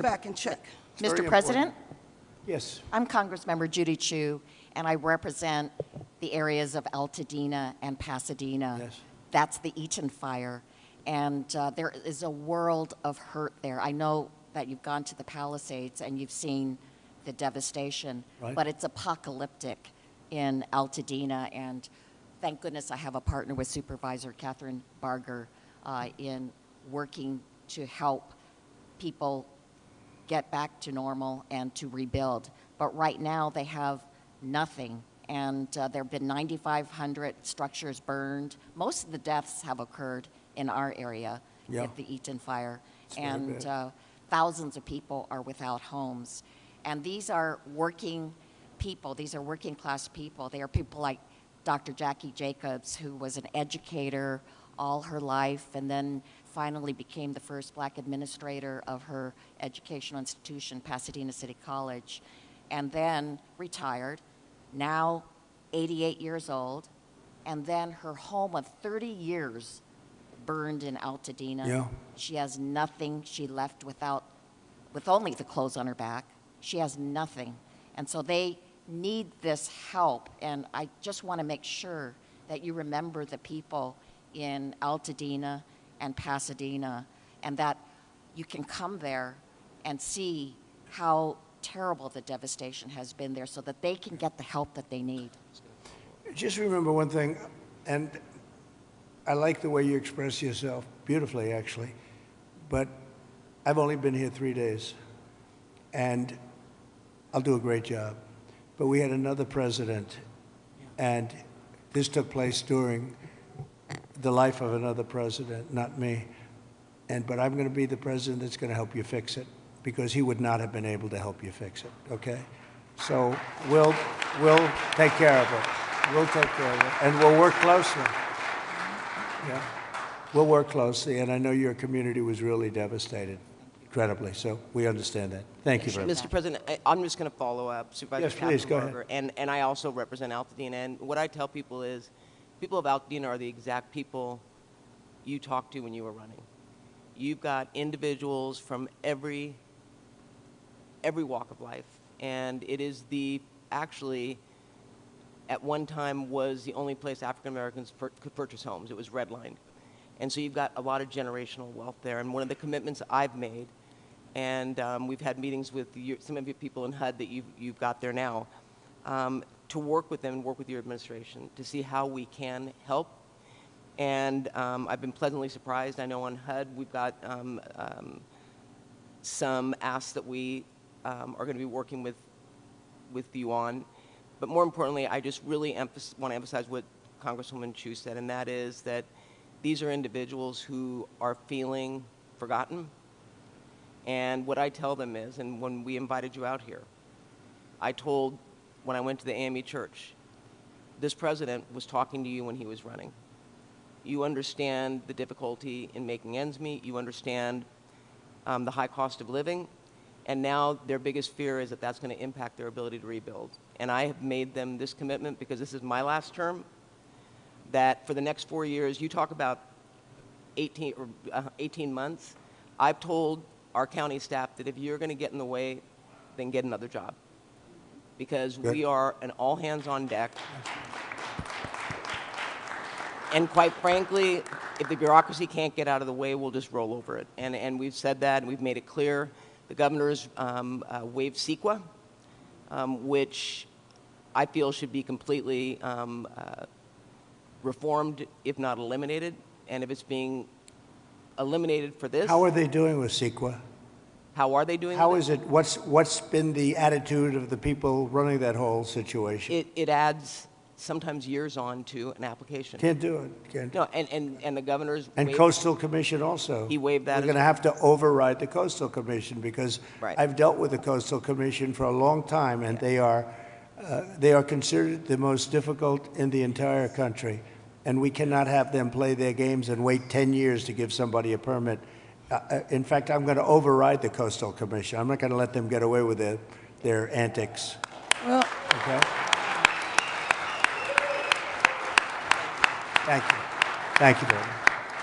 Back and check. Mr. President? Yes. I'm Congressmember Judy Chu, and I represent the areas of Altadena and Pasadena. Yes. That's the Eaton Fire, and there is a world of hurt there. I know that you've gone to the Palisades and you've seen the devastation, right, but it's apocalyptic in Altadena, and thank goodness I have a partner with Supervisor Catherine Barger in working to help people get back to normal and to rebuild. But right now they have nothing, and there have been 9,500 structures burned. Most of the deaths have occurred in our area with the Eaton Fire, and thousands of people are without homes. And these are working people, these are working class people. They are people like Dr. Jackie Jacobs, who was an educator all her life and then finally became the first black administrator of her educational institution, Pasadena City College, and then retired, now 88 years old, and then her home of 30 years burned in Altadena. Yeah. She has nothing. She left with only the clothes on her back. She has nothing. And so they need this help, and I just want to make sure that you remember the people in Altadena and Pasadena, and that you can come there and see how terrible the devastation has been there so that they can get the help that they need. Just remember one thing, and I like the way you express yourself, beautifully actually, but I've only been here 3 days, and I'll do a great job. But we had another president, and this took place during the life of another president, not me. But I'm going to be the president that's going to help you fix it, because he would not have been able to help you fix it, okay? So we'll take care of it. We'll take care of it, and we'll work closely. Yeah, we'll work closely, and I know your community was really devastated, incredibly, so we understand that. Thank you very much. Mr. President, I'm just going to follow up. Supervisor Yes, please, go Barger, ahead. and I also represent Altadena, and what I tell people is, people of Altadena are the exact people you talked to when you were running. You've got individuals from every walk of life, and it is actually, at one time was the only place African Americans could purchase homes. It was redlined. And so you've got a lot of generational wealth there, and one of the commitments I've made, and we've had meetings with some of your people in HUD that you've got there now, to work with them and work with your administration to see how we can help. And I've been pleasantly surprised. I know on HUD we've got some asks that we are going to be working with you on. But more importantly, I just really want to emphasize what Congresswoman Chu said, and that is that these are individuals who are feeling forgotten. And what I tell them is, and when we invited you out here, I told, when I went to the AME church, this president was talking to you when he was running. You understand the difficulty in making ends meet. You understand the high cost of living. And now their biggest fear is that that's going to impact their ability to rebuild. And I have made them this commitment, because this is my last term, that for the next 4 years, you talk about 18 months, I've told our county staff that if you're going to get in the way, then get another job. Because we are an all hands on deck. And quite frankly, if the bureaucracy can't get out of the way, we'll just roll over it. And we've said that, and we've made it clear. The governor's waived CEQA, which I feel should be completely reformed, if not eliminated. And if it's being eliminated for this. How are they doing with CEQA? How are they doing How with is it? What's been the attitude of the people running that whole situation? It adds sometimes years on to an application. Can't do it. Can't. No, and the governor's And waived, Coastal Commission also. He waived that. We're going to have to override the Coastal Commission, because I've dealt with the Coastal Commission for a long time, and they are considered the most difficult in the entire country. And we cannot have them play their games and wait 10 years to give somebody a permit. In fact, I'm going to override the Coastal Commission. I'm not going to let them get away with their antics. Well, okay. Thank you. Thank you very much.